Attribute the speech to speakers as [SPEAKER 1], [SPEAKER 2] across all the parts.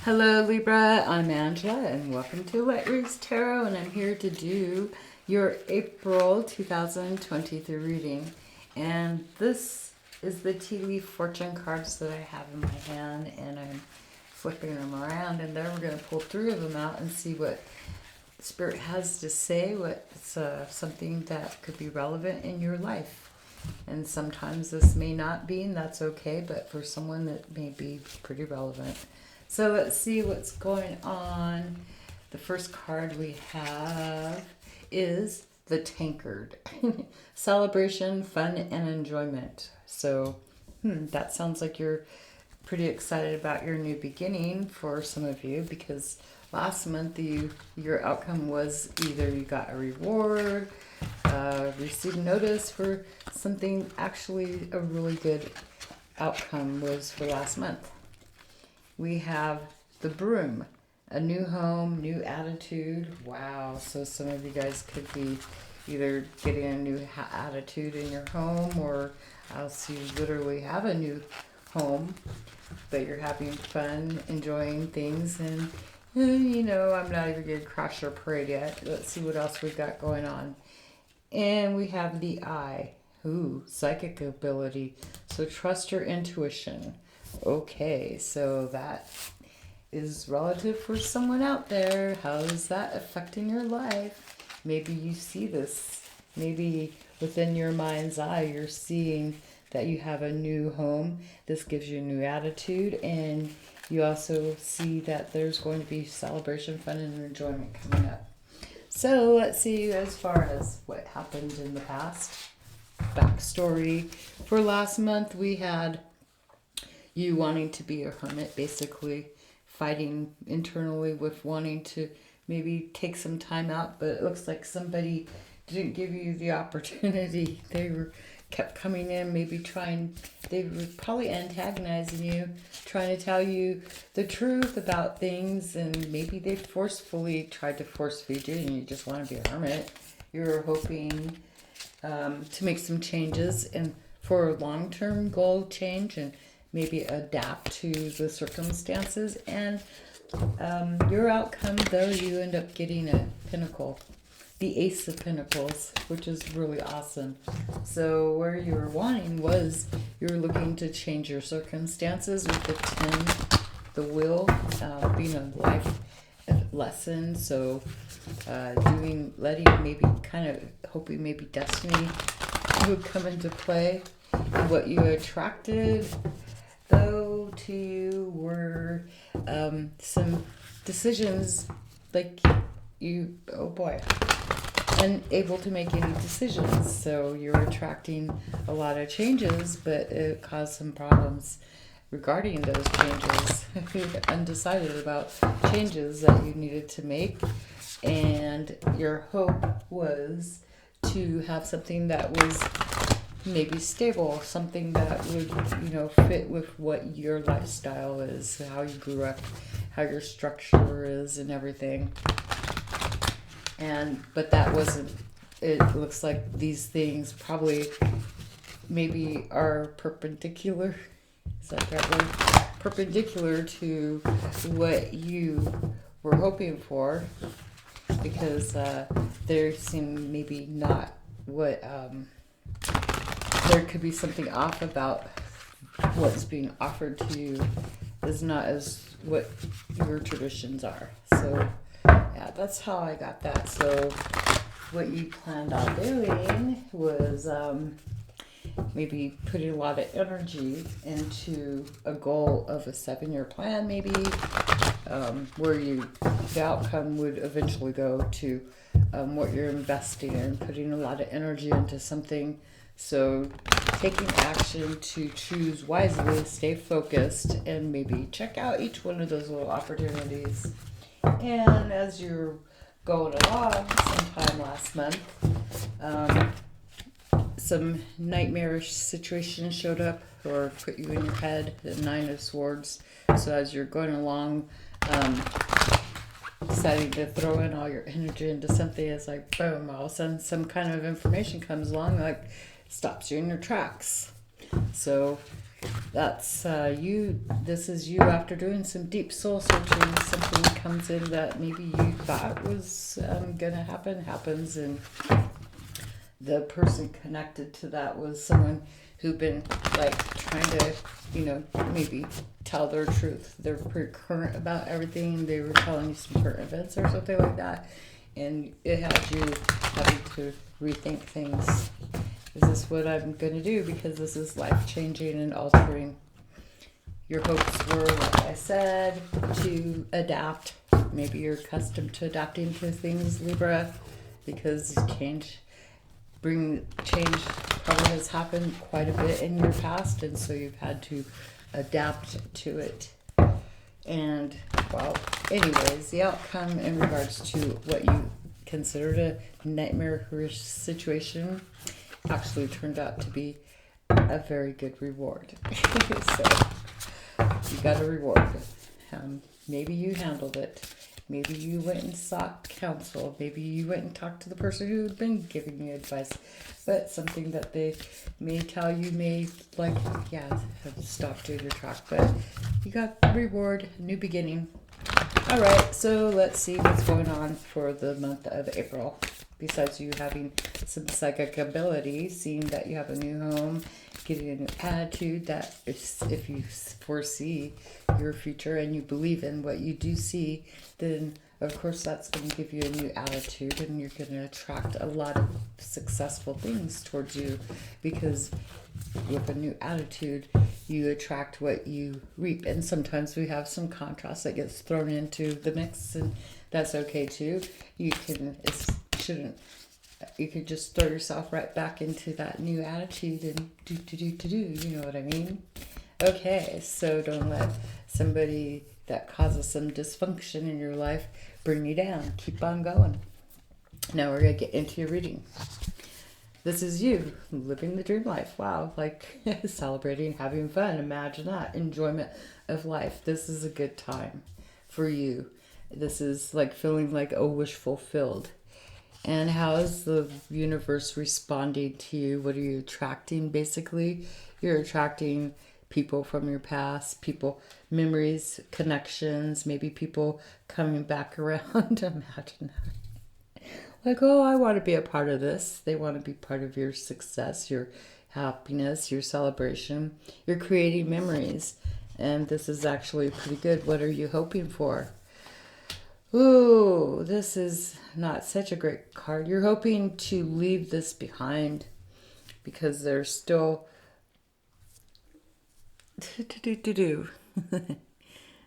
[SPEAKER 1] Hello Libra, I'm Angela and welcome to LIBRA's Tarot, and I'm here to do your April 2023 reading. And this is the tea leaf fortune cards that I have in my hand, and I'm flipping them around, and then we're going to pull 3 of them out and see what Spirit has to say, what's something that could be relevant in your life. And sometimes this may not be, and that's okay, but for someone that may be pretty relevant. So let's see what's going on. The first card we have is the Tankard. Celebration, fun, and enjoyment. So that sounds like you're pretty excited about your new beginning for some of you, because last month your outcome was either you got a reward, received notice for something. Actually, a really good outcome was for last month. We have the Broom, a new home, new attitude. Wow, so some of you guys could be either getting a new attitude in your home, or else you literally have a new home, but you're having fun, enjoying things, and I'm not even going to crash or parade yet. Let's see what else we've got going on. And we have the Eye. Ooh, psychic ability. So trust your intuition. Okay, so that is relative for someone out there. How is that affecting your life? Maybe you see this. Maybe within your mind's eye, you're seeing that you have a new home. This gives you a new attitude, and you also see that there's going to be celebration, fun, and enjoyment coming up. So let's see as far as what happened in the past. Backstory. For last month, we had you wanting to be a hermit, basically fighting internally with wanting to maybe take some time out, but it looks like somebody didn't give you the opportunity. They kept coming in, they were probably antagonizing you, trying to tell you the truth about things, and maybe they forcefully tried to force feed you, and you just want to be a hermit. You're hoping to make some changes and for a long-term goal change, and maybe adapt to the circumstances. And your outcome, though, you end up getting a Pentacle, the Ace of Pentacles, which is really awesome. So where you were wanting was you're looking to change your circumstances with the 10, the Wheel, being a life lesson. So hoping maybe destiny would come into play. And what you attracted, though, to you were some decisions, like unable to make any decisions. So you're attracting a lot of changes, but it caused some problems regarding those changes. You're undecided about changes that you needed to make, and your hope was to have something that was maybe stable, something that would, fit with what your lifestyle is, how you grew up, how your structure is, and everything. But that wasn't. It looks like these things probably maybe are perpendicular. Is that right word? Perpendicular to what you were hoping for, because there seemed maybe not what. There could be something off about what's being offered to you is not as what your traditions are. So yeah, that's how I got that. So what you planned on doing was maybe putting a lot of energy into a goal of a 7-year plan, maybe, where the outcome would eventually go to what you're investing in, putting a lot of energy into something. So taking action to choose wisely, stay focused, and maybe check out each one of those little opportunities. And as you're going along, sometime last month, some nightmarish situation showed up or put you in your head, the 9 of Swords. So as you're going along, deciding to throw in all your energy into something, it's like boom, all of a sudden some kind of information comes along, like stops you in your tracks. So That's you. This is you after doing some deep soul searching. Something comes in that maybe you thought was gonna happen, happens, and the person connected to that was someone who'd been like trying to, maybe tell their truth. They're pretty current about everything. They were telling you some current events or something like that, and it had you having to rethink things. Is this what I'm going to do? Because this is life changing and altering. Your hopes were, like I said, to adapt. Maybe you're accustomed to adapting to things, Libra, because change probably has happened quite a bit in your past, and so you've had to adapt to it. And, well, anyways, the outcome in regards to what you considered a nightmarish situation actually turned out to be a very good reward. So you got a reward. Maybe you handled it. Maybe you went and sought counsel. Maybe you went and talked to the person who had been giving you advice. But something that they may tell you may, have stopped you in your track. But you got the reward, new beginning. All right, so let's see what's going on for the month of April. Besides you having some psychic ability, seeing that you have a new home, getting a new attitude, that if you foresee your future and you believe in what you do see, then of course that's going to give you a new attitude, and you're going to attract a lot of successful things towards you, because with a new attitude you attract what you reap. And sometimes we have some contrast that gets thrown into the mix, and that's okay too. You could just throw yourself right back into that new attitude and do, you know what I mean? Okay, so don't let somebody that causes some dysfunction in your life bring you down. Keep on going. Now we're going to get into your reading. This is you living the dream life. Wow, like celebrating, having fun. Imagine that. Enjoyment of life. This is a good time for you. This is like feeling like a wish fulfilled. And how is the universe responding to you? What are you attracting, basically? You're attracting people from your past, memories, connections, maybe people coming back around. Imagine that. Like, oh, I want to be a part of this. They want to be part of your success, your happiness, your celebration. You're creating memories. And this is actually pretty good. What are you hoping for? Ooh, this is not such a great card. You're hoping to leave this behind because there's still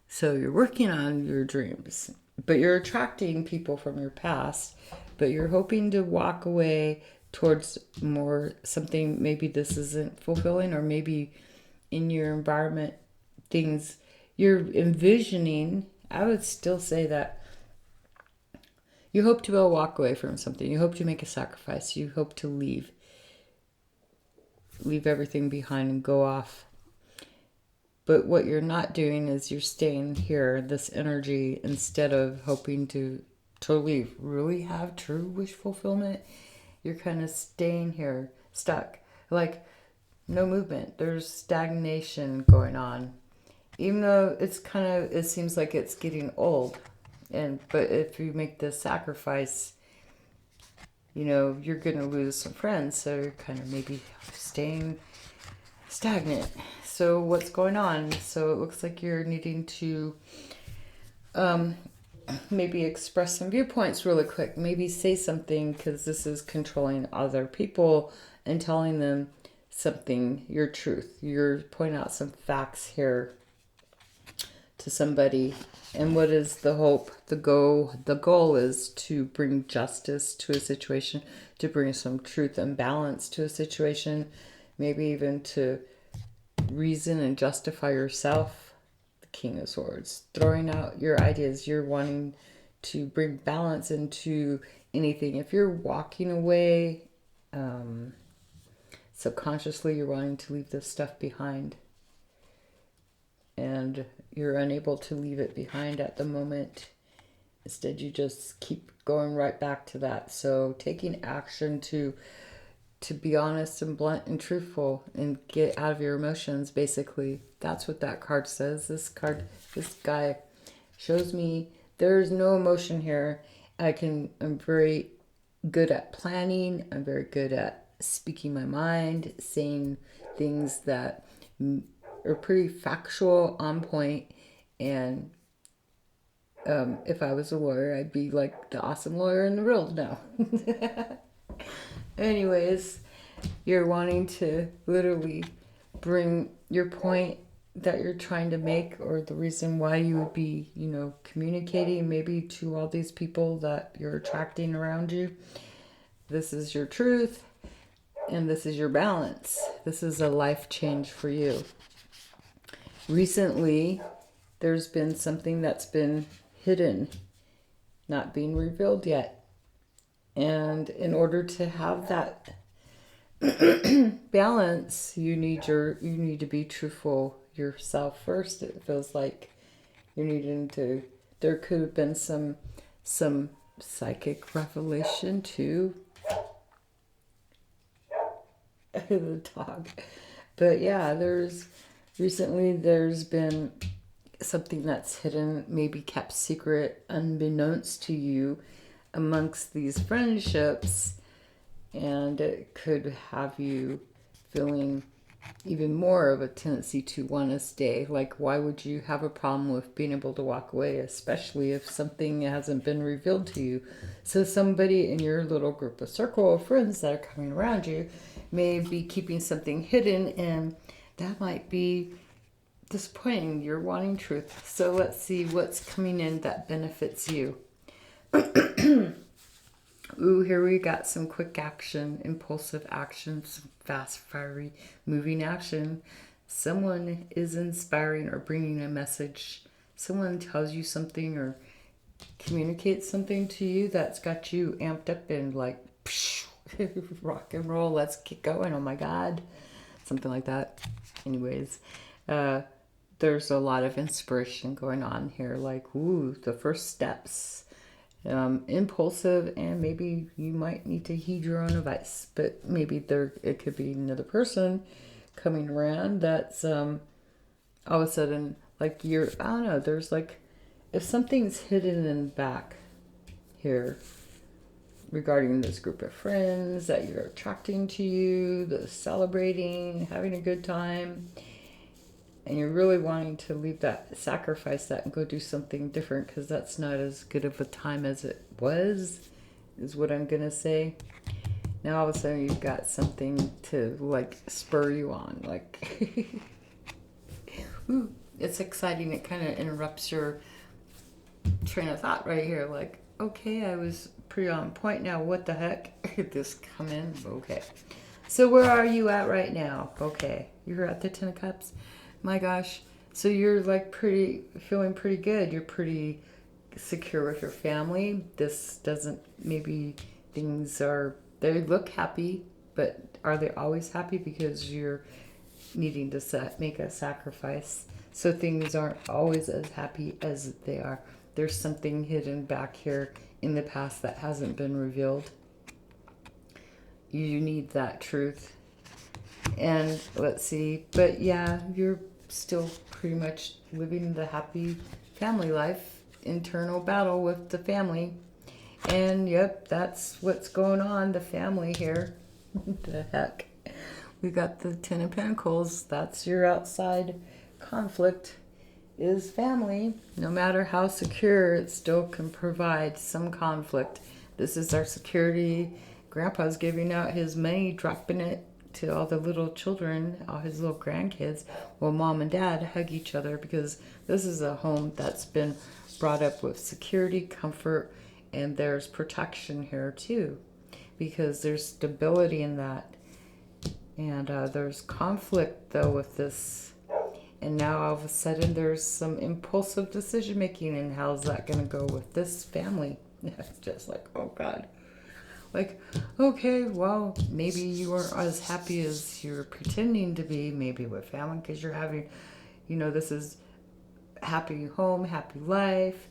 [SPEAKER 1] So you're working on your dreams, but you're attracting people from your past, but you're hoping to walk away towards more something. Maybe this isn't fulfilling, or maybe in your environment things you're envisioning. I would still say that you hope to be able to walk away from something. You hope to make a sacrifice. You hope to leave everything behind and go off. But what you're not doing is you're staying here, this energy, instead of hoping to totally really have true wish fulfillment. You're kind of staying here, stuck. Like, no movement. There's stagnation going on. Even though it seems like it's getting old. But if you make this sacrifice, you're going to lose some friends. So you're kind of maybe staying stagnant. So what's going on? So it looks like you're needing to maybe express some viewpoints really quick. Maybe say something, because this is controlling other people and telling them something, your truth. You're pointing out some facts here to somebody. And what is the hope? The goal is to bring justice to a situation, to bring some truth and balance to a situation, maybe even to reason and justify yourself. The King of Swords, throwing out your ideas. You're wanting to bring balance into anything. If you're walking away, subconsciously you're wanting to leave this stuff behind, and you're unable to leave it behind at the moment. Instead, you just keep going right back to that. So taking action to to be honest and blunt and truthful and get out of your emotions, basically. That's what that card says. This guy shows me there's no emotion here. I'm very good at planning. I'm very good at speaking my mind, saying things that are pretty factual, on point, and if I was a lawyer, I'd be like the awesome lawyer in the world now. Anyways, you're wanting to literally bring your point that you're trying to make, or the reason why you would be, communicating maybe to all these people that you're attracting around you. This is your truth, and this is your balance. This is a life change for you. Recently, there's been something that's been hidden, not being revealed yet. And in order to have that balance, you need to be truthful yourself first. It feels like there could have been some psychic revelation too. The dog. But yeah, there's been something that's hidden, maybe kept secret, unbeknownst to you amongst these friendships, and it could have you feeling even more of a tendency to want to stay. Like, why would you have a problem with being able to walk away, especially if something hasn't been revealed to you? So somebody in your little group of circle of friends that are coming around you may be keeping something hidden, and that might be disappointing. You're wanting truth. So let's see what's coming in that benefits you. Ooh, here we got some quick action, impulsive action, some fast, fiery, moving action. Someone is inspiring or bringing a message. Someone tells you something or communicates something to you that's got you amped up and like, rock and roll, let's get going, oh my God. Something like that. Anyways, there's a lot of inspiration going on here. Like, ooh, the first steps. Impulsive, and maybe you might need to heed your own advice, but maybe it could be another person coming around that's all of a sudden, like, I don't know, there's like, if something's hidden in the back here regarding this group of friends that you're attracting to you, the celebrating, having a good time, and you're really wanting to leave that, sacrifice that, and go do something different because that's not as good of a time as it was, is what I'm going to say. Now all of a sudden you've got something to like spur you on. Like, ooh, it's exciting. It kind of interrupts your train of thought right here. Like, okay, I was pretty on point now. What the heck? This come in? Okay. So where are you at right now? Okay, you're at the Ten of Cups. My gosh. So you're like feeling pretty good. You're pretty secure with your family. This doesn't, maybe they look happy, but are they always happy? Because you're needing to make a sacrifice. So things aren't always as happy as they are. There's something hidden back here in the past that hasn't been revealed. You need that truth. And let's see, but yeah, you're still pretty much living the happy family life, internal battle with the family. And yep, that's what's going on, the family here. The heck. We got the Ten of Pentacles. That's your outside conflict, is family. No matter how secure, it still can provide some conflict. This is our security. Grandpa's giving out his money, dropping it to all the little children, all his little grandkids, while mom and dad hug each other, because this is a home that's been brought up with security, comfort, and there's protection here too, because there's stability in that. And there's conflict though with this, and now all of a sudden there's some impulsive decision making, and how's that going to go with this family? It's just like, oh God. Like, okay, well, maybe you weren't as happy as you're pretending to be, maybe with family, because you're having, this is happy home, happy life.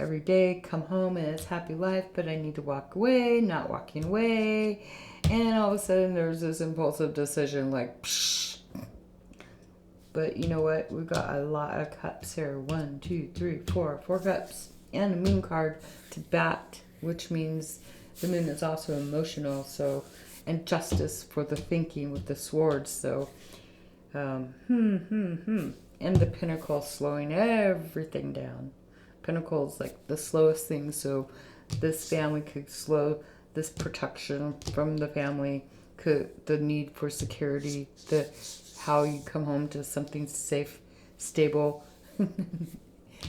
[SPEAKER 1] every day, come home and it's happy life, but I need to walk away, not walking away. And all of a sudden there's this impulsive decision like, psh. But you know what? We've got a lot of cups here. 1, 2, 3, 4 cups. And a moon card to bat, which means the moon is also emotional. So, and justice for the thinking with the swords. So, and the pentacle slowing everything down. Pentacle is like the slowest thing. So this family could slow this protection from the family, could the need for security, the how you come home to something safe, stable.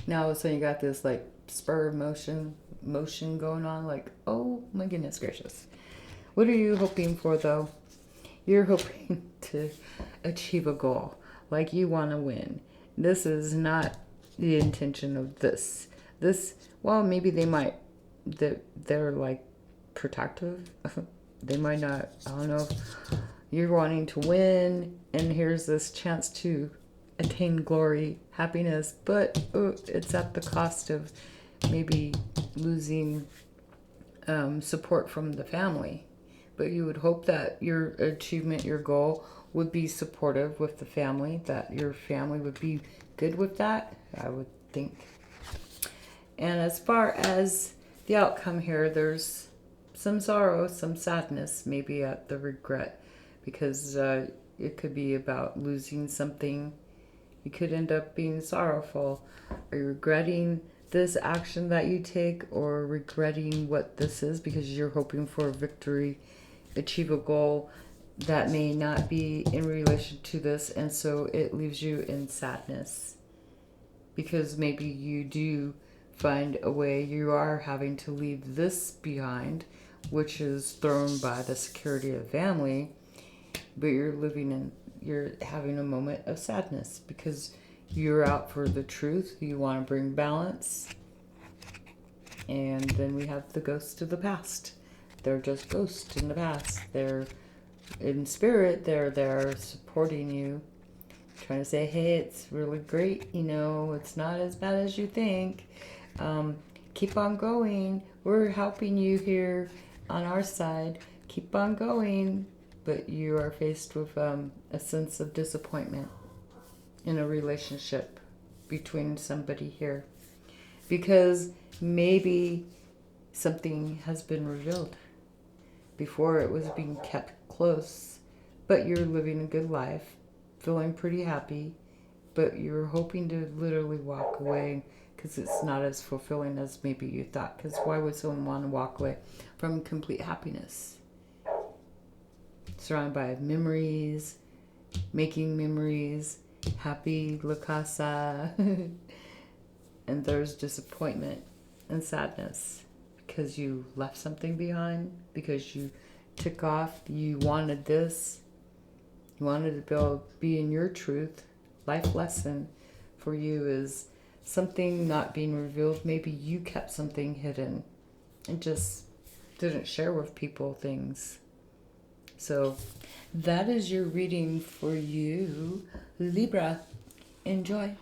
[SPEAKER 1] Now all of a sudden you got this like spur of motion going on, like, oh my goodness gracious. What are you hoping for though? You're hoping to achieve a goal, like you want to win. This is not the intention of this. Well, maybe they might, they're like protective. They might not, I don't know. You're wanting to win, and here's this chance to attain glory, happiness, but it's at the cost of maybe losing support from the family. But you would hope that your achievement, your goal, would be supportive with the family, that your family would be good with that, I would think. And as far as the outcome here, there's some sorrow, some sadness, maybe at the regret, because it could be about losing something. You could end up being sorrowful. Are you regretting this action that you take, or regretting what this is because you're hoping for a victory, achieve a goal that may not be in relation to this, and so it leaves you in sadness because maybe you do find a way, you are having to leave this behind, which is thrown by the security of the family, but you're having a moment of sadness because you're out for the truth. You want to bring balance. And then we have the ghosts of the past. They're just ghosts in the past. They're in spirit. They're there supporting you, trying to say, hey, it's really great. It's not as bad as you think. Keep on going. We're helping you here on our side. Keep on going. But you are faced with a sense of disappointment in a relationship between somebody here, because maybe something has been revealed before it was being kept close, but you're living a good life, feeling pretty happy, but you're hoping to literally walk away because it's not as fulfilling as maybe you thought. Because why would someone want to walk away from complete happiness? Surrounded by memories, making memories, happy la casa, and there's disappointment and sadness because you left something behind, because you took off, you wanted this, you wanted to be in your truth. Life lesson for you is something not being revealed. Maybe you kept something hidden and just didn't share with people things. So that is your reading for you, Libra. Enjoy.